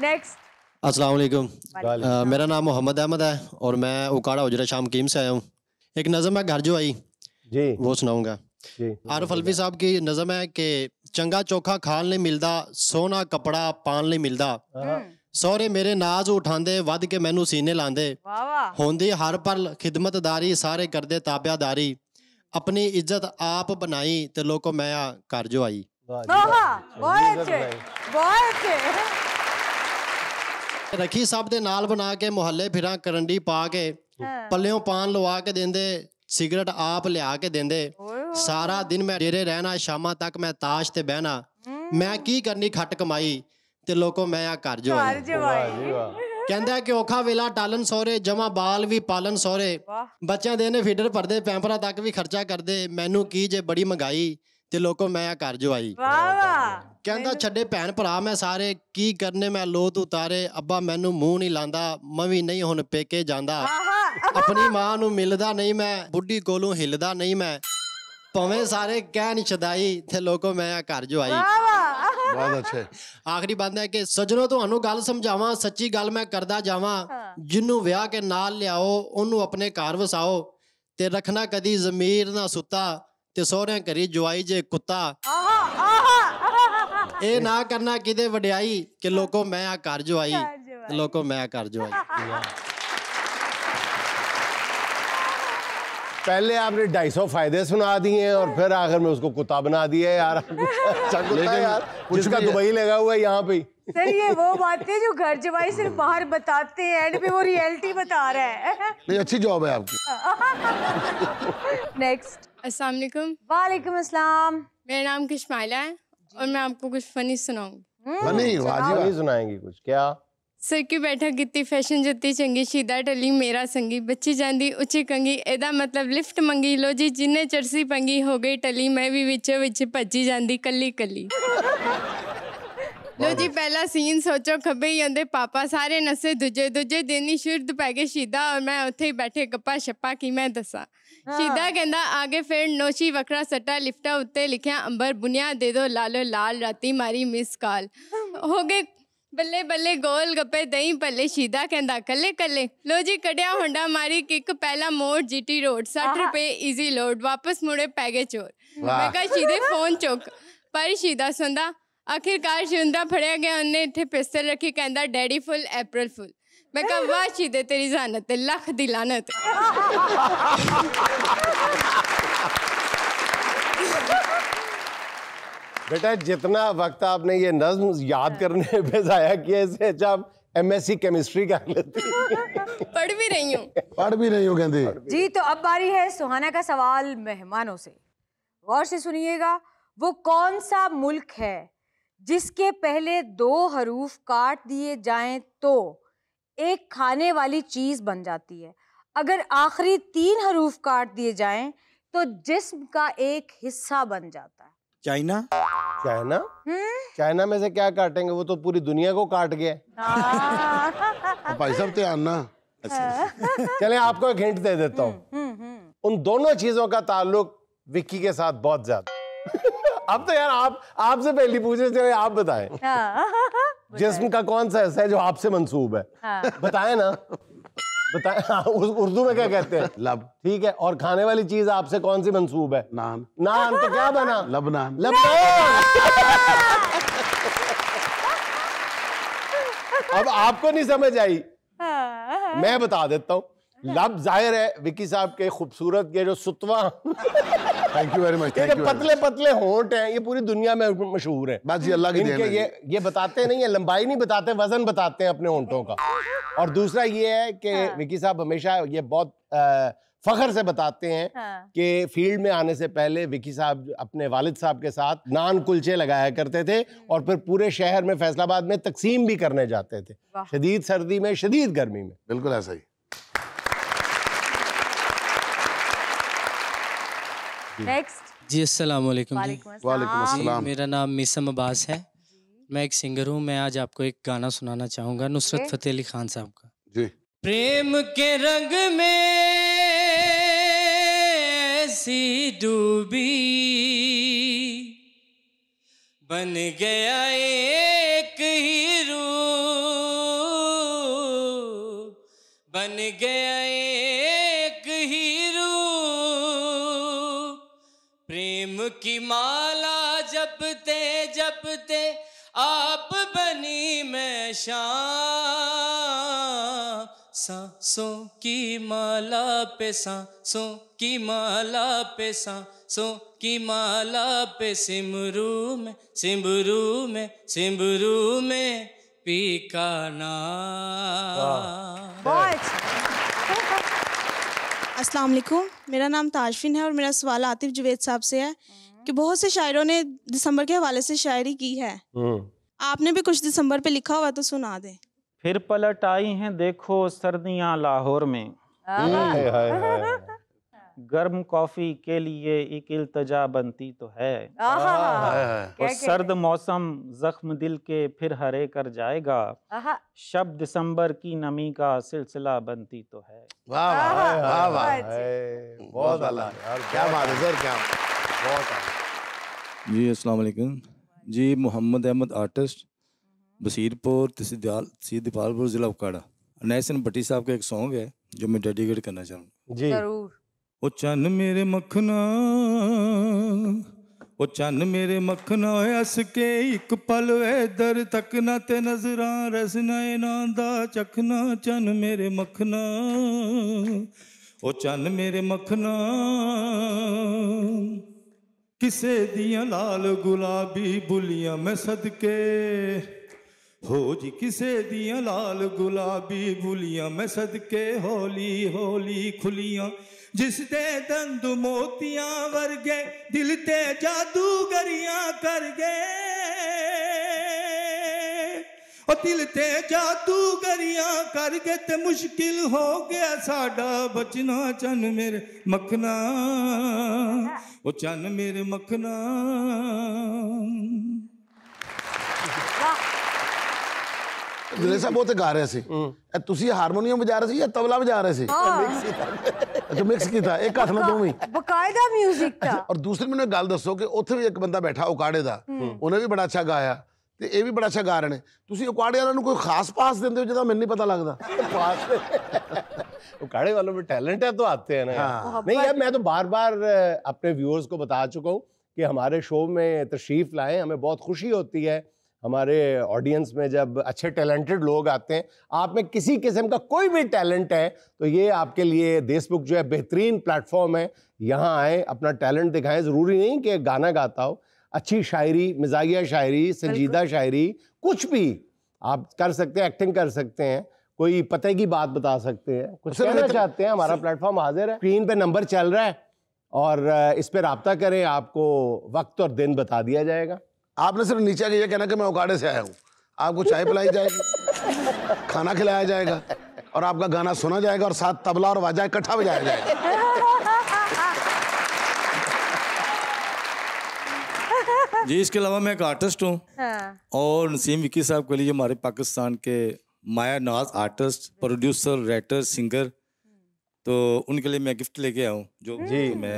नेक्स्ट। अस्सलाम वालेकुम। मेरा नाम मोहम्मद अहमद है और मैं उकाड़ा उजरा शाम कीम से आया हूँ। एक नज़म है घर जो आई, जी वो सुनाऊंगा। आरिफ अलवी साहब की नज़म है कि चंगा चोखा खान नहीं मिलता, सोना कपड़ा पान नहीं मिलता, सौरे मेरे नाज उठांदे वध के मैनू सीने लांदे, होंदी हर पल खिदमतदारी सारे करदे ताबियादारी, अपनी इज्जत आप बनाई ते लोको मैं घर जो आई। बहुत अच्छे, बहुत अच्छे। रखी सब दे नाल बना के मुहल्ले फिरा करंडी पा के, पल्लियों पान लवा के देंदे, सिगरेट आप लिया के देंदे, सारा दिन मैं डेरे रहना, शामा तक मैं ताश ते बहना, मैं की करनी खट कमाई ते लोको मैं घर जो आई। कहंदा कि औखा वेला टालन सौरे, जमा बाल भी पालन सौरे, बच्चों दे ने फीडर भरदे, पैंपरा तक भी खर्चा करदे, मैनू की जे बड़ी मंगाई ते लोको मैं घर जो आई। कहंदा छड्डे भैन भरा मैं सारे, की करने मैं लोत उतारे, अब्बा मैनू मुंह नहीं लांदा, मैं भी नहीं हुण पेके जांदा, अपनी मां नू मिलदा नहीं मैं, बुढ़ी कोलों हिलदा नहीं मैं, भवें सारे कहन छदाई ते लोको मैं घर जो आई। बहुत अच्छे। आखिरी बात है कि सजनों तुहानू गल समझावां, सच्ची गल मैं करदा जावां, जिन्नू विआह के नाल लियाओ ओनू अपने घर वसाओ, ते रखना कदी जमीर ना सुता, ते सोहरे करी जवाई जे कुत्ता, ए ना करना किदे वड्याई कि लोको मैं घर जो आई, लोको मैं घर जो आई। पहले आपने 250 फायदे सुना दिए और फिर आखिर में उसको कुत्ता बना दिया यार। अच्छा कुत्ता यार, जिसका दुबई लगा हुआ है यहाँ पे। सर ये वो बातें जो घर जवाई सिर्फ बाहर बताते हैं, एंड पे वो रियलिटी बता रहा है। नहीं, अच्छी जॉब है आपकी। नेक्स्ट। अस्सलाम वालेकुम। वालेकुम अस्सलाम। मेरा नाम किशमाइला है और मैं आपको कुछ फनी सुनाऊंगी। फनी? वाजिब नहीं सुनाएंगी कुछ क्या? सर की बैठा कितनी फैशन जत्ती चंगी, शीदा टली मेरा संगी, बच्ची जांदी उची कंगी, एदा मतलब लिफ्ट मंगी, लो जी जिन्ने चरसी पंगी, हो गई टली मैं भी विचो विच भज्जी जांदी कली कली। लो जी पहला सीन सोचो, खब्बे ही आंदे पापा, सारे नसे दूजे दूजे दिन ही शुरद पै गए शीदा, और मैं उत्थे ही बैठे गप्पा शप्पा की मैं दसा। शीदा कहंदा आगे फिर नोशी वकरा सट्टा, लिफ्टा उत्ते लिखिया अंबर बुनिया, दे दो लालो लाल, राती मारी मिस कॉल, हो गए बल्ले बल्ले गोल गप्पे दही भल्ले, शीदा कहंदा कल्ले कल्ले। लो जी कढ़िया होंडा मारी किक, पहला मोड़ जीटी रोड, 60 रुपए इजी लोड, वापस मुड़े पै गए चोर। मैं कहा शीदे फोन चुक, पर शीदा सुनदा, आखिरकार शुंदा फड़िया गया, उन्हें इत्थे पिस्टल रखी, कहंदा डैडी फुल अप्रैल फुल। मैं कहा वाह शीदे तेरी जानत, लख दी लानत। बेटा जितना वक्त आपने ये नज्म याद करने पे जाया किया, इससे अच्छा आप MSc केमिस्ट्री कर लेते। पढ़ भी रही हूँ। पढ़ भी रही हूँ कहते। जी तो अब बारी है सुहाना का सवाल मेहमानों से। गौर से सुनिएगा, वो कौन सा मुल्क है जिसके पहले 2 हरूफ काट दिए जाएं तो एक खाने वाली चीज बन जाती है, अगर आखिरी 3 हरूफ काट दिए जाएं तो जिस्म का एक हिस्सा बन जाता है? चाइना। चाइना? चाइना में से क्या काटेंगे, वो तो पूरी दुनिया को काट गया। भाई साहब ध्यान ना। चले आपको एक हिंट दे देता हूँ, उन दोनों चीजों का ताल्लुक विक्की के साथ बहुत ज्यादा। अब तो यार आपसे पहली पूछे, चले आप बताएं। जिस्म का कौन सा हिस्सा है जो आपसे मंसूब है? बताएं ना, बताएं। हाँ, उर्दू में क्या कहते हैं? लब। ठीक है, और खाने वाली चीज आपसे कौन सी मंसूब है? नान। नान तो क्या बना? लबनान। लबनान। अब आपको नहीं समझ आई, मैं बता देता हूँ। लब जाहिर है विकी साहब के खूबसूरत के जो सुतवा थैंक यू वेरी मच, ये जो पतले पतले होंठ हैं ये पूरी दुनिया में मशहूर है। बस ये अल्लाह की देन है। ये बताते नहीं है, लंबाई नहीं बताते, वजन बताते हैं अपने होंठों का। और दूसरा ये है कि विकी साहब हमेशा ये बहुत फख्र से बताते हैं कि फील्ड में आने से पहले विकी साहब अपने वालिद साहब के साथ नान कुलचे लगाया करते थे और फिर पूरे शहर में फैसलाबाद में तकसीम भी करने जाते थे, शदीद सर्दी में शदीद गर्मी में। बिल्कुल ऐसा ही। नेक्स्ट जी, अस्सलाम वालेकुम जी। वालेकुम अस्सलाम। मेरा नाम मीसम अब्बास है, मैं एक सिंगर हूँ। मैं आज आपको एक गाना सुनाना चाहूँगा नुसरत फतेह अली खान साहब का। जी। प्रेम के रंग में ऐसी डूबी बन गया एक ही रूप, बन गया एक ही रूप। प्रेम की माला जपते जपते आप बनी मैं शाम, सांसों की माला पे सांसों की माला पे सांसों की माला पे सिमरू में सिमरू में सिमरू में पी का नाम। अस्सलाम वालेकुम, मेरा नाम ताजफिन है और मेरा सवाल आतिफ जुवैद साहब से है कि बहुत से शायरों ने दिसंबर के हवाले से शायरी की है, आपने भी कुछ दिसंबर पे लिखा हुआ तो सुना दे। फिर पलट आई हैं देखो सर्दियां लाहौर में, गर्म कॉफी के लिए एक इल्तजा बनती तो है, और सर्द मौसम जख्म दिल के फिर हरे कर जाएगा, शब दिसंबर की नमी का सिलसिला बनती तो है। वाह वाह वाह वाह, बहुत आला यार, क्या बात है सर, क्या बहुत आला। जी अस्सलाम वालेकुम जी, मोहम्मद अहमद आर्टिस्ट, बसीरपुर तहसील ज़िला उकाड़ा। नैसन भट्टी साहब का एक सॉन्ग है जो मैं डेडिकेट करना चाहूँगा जी। जरूर। ओ चन्न मेरे मखना, ओ चन्न मेरे मखना हस के एक पल इधर तकना ते नजरां रसना इनां दा चखना। चन्न मेरे मखना, ओ चन्न मेरे मखना, किसे दियां लाल गुलाबी बुलियां मैं सदके हो जी, किसे दियां लाल गुलाबी बुलियां मैं सदके हौली हौली खुलियां, जिस दे दंद मोतियां वर्गे दिल ते जादूगरियां कर गए, और दिल ते जादूगरियां कर गए ते मुश्किल हो गया साडा बचना। चन्न मेरे मखना, ओ चन्न मेरे मखना। दिले साहब बहुत गा रहे सी, तुसी हारमोनियम बजा रहे सी या तबला बजा रहे सी? अच्छा मिक्स कीता, एक हाथ ਨਾਲ ਦੋਵੇਂ बकायदा म्यूजिक था। और दूसरी ਮੈਨੂੰ ਗੱਲ ਦੱਸੋ ਕਿ ਉੱਥੇ ਵੀ ਇੱਕ ਬੰਦਾ ਬੈਠਾ ਉਕਾੜੇ ਦਾ, ਉਹਨੇ ਵੀ ਬੜਾ ਅੱਛਾ ਗਾਇਆ ਤੇ ਇਹ ਵੀ ਬੜਾ ਅੱਛਾ ਗਾ ਰਹੇ ਨੇ, ਤੁਸੀਂ ਉਕਾੜੇ ਵਾਲਿਆਂ ਨੂੰ ਕੋਈ ਖਾਸ ਪਾਸ ਦਿੰਦੇ ਹੋ ਜਿਹਦਾ ਮੈਨੂੰ ਨਹੀਂ ਪਤਾ ਲੱਗਦਾ? उकाड़े वालों में टैलेंट है तो आते हैं ना यार। नहीं यार, मैं तो बार बार अपने व्यूअर्स को बता चुका हूँ कि हमारे शो में तशरीफ लाएं, हमें बहुत खुशी होती है हमारे ऑडियंस में जब अच्छे टैलेंटेड लोग आते हैं। आप में किसी किस्म का कोई भी टैलेंट है तो ये आपके लिए देशबुक जो है बेहतरीन प्लेटफॉर्म है, यहाँ आए अपना टैलेंट दिखाएं। ज़रूरी नहीं कि गाना गाता हो, अच्छी शायरी, मिजाजिया शायरी, संजीदा शायरी, कुछ भी आप कर सकते हैं, एक्टिंग कर सकते हैं, कोई पते की बात बता सकते हैं, कुछ कहना चाहते हैं, हमारा प्लेटफॉर्म हाजिर है। स्क्रीन पे नंबर चल रहा है और इस पे राब्ता करें, आपको वक्त और दिन बता दिया जाएगा। आपने सिर्फ नीचे आके ये कहना कि मैं उकाड़े से आया हूँ, आपको चाय पिलाई जाएगी, खाना खिलाया जाएगा और आपका गाना सुना जाएगा और साथ तबला और वाजा इकट्ठा बजाया जाएगा। जी इसके अलावा मैं एक आर्टिस्ट हूँ और नसीम विकी साहब के लिए हमारे पाकिस्तान के माया नाज आर्टिस्ट, प्रोड्यूसर, राइटर, सिंगर, तो उनके लिए मैं गिफ्ट लेके आया हूँ जो जी मैं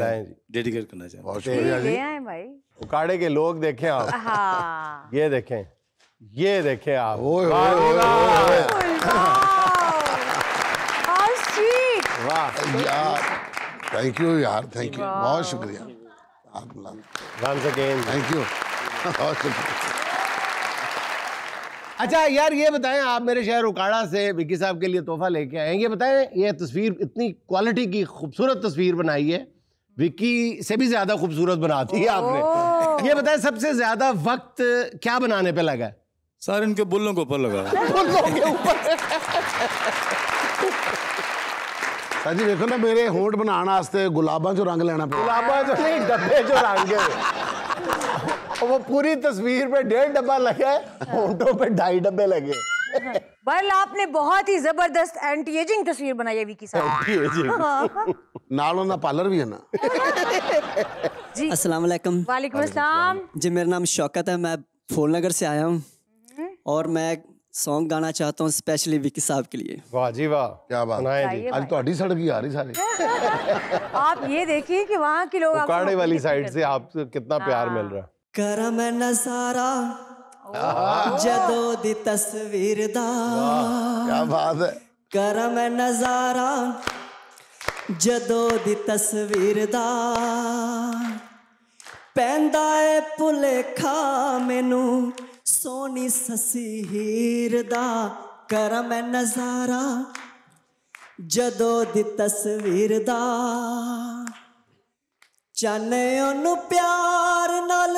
डेडिकेट करना चाहूँ। बहुत शुक्रिया जी भाई। उकाड़े के लोग देखें आप, हाँ। ये देखें, ये देखें आप, वाह यार, थैंक यू यार, थैंक यू, बहुत शुक्रिया। Once again, थैंक यू, बहुत शुक्रिया। अच्छा यार ये बताएं, आप मेरे शहर उकाड़ा से विक्की साहब के लिए तोहफा लेके आए हैं। ये बताएं, ये तस्वीर इतनी क्वालिटी की खूबसूरत तस्वीर बनाई है, विक्की से भी ज्यादा खूबसूरत बनाती है आपने। ये बताएं सबसे ज्यादा वक्त क्या बनाने पे लगा? सर इनके बुल्लों के ऊपर लगा। बुल्लों के ऊपर। जी देखो ना, मेरे होंठ बनाने वास्ते गुलाबा जो रंग लेना पड़ा। गुलाबा जो नहीं, डब्बे जो रंग है वो पूरी तस्वीर पे 1.5 डब्बा लगा है, होंठों पे 2.5 डब्बे लगे। बल आपने बहुत ही जबरदस्त एंटी एजिंग तस्वीर बनाई है विकी साहब। नालों ना पार्लर भी है ना। जी अस्सलाम वालेकुम। वालेकुम अस्सलाम। जी मेरा नाम शौकत है, मैं फूलनगर से आया हूँ और मैं सॉन्ग गाना चाहता हूँ स्पेशली विकी साहब के लिए। वाह जी वाह, क्या बात है। आज तो सड़क ही आ रही सारी। आप ये देखिए कि वहाँ के लोग उकाड़े वाली साइड से आपको कितना प्यार मिल रहा है। करा मैं नजारा जदों दी तस्वीर दा, क्या बात है। करा मैं नजारा जदों दी तस्वीर दा, पैंदा ए भुलेखा मैनू सोनी ससी हीर दा। करा मैं नजारा जदों दी तस्वीर दा, चाने ओनू प्यार नाल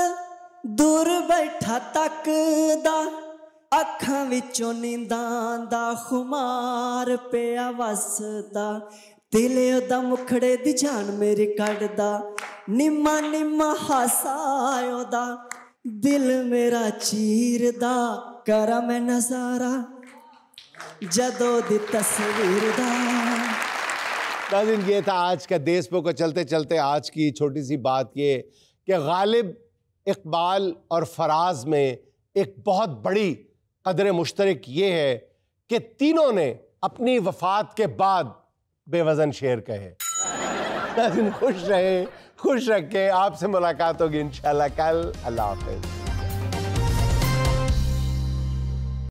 दूर बैठा तकदा, अखां विचों नींदां दा खुमार पिया वसदा, दिल ओदा मुखड़े दी जान मेरी कढदा, निम्मा निम्मा हासा ओदा दिल मेरा चीरदा। करा मैं नजारा जदों दी तस्वीर दा। नाज़रीन ये था आज का देशबुक को चलते चलते आज की छोटी सी बात ये कि गालिब, इकबाल और फराज में एक बहुत बड़ी कदर मुश्तरक ये है कि तीनों ने अपनी वफात के बाद बेवजन शेर कहे। नाज़रीन खुश रहे, खुश रखें। आपसे मुलाकात होगी इंशाल्लाह कल। अल्लाह हाफ़िज़।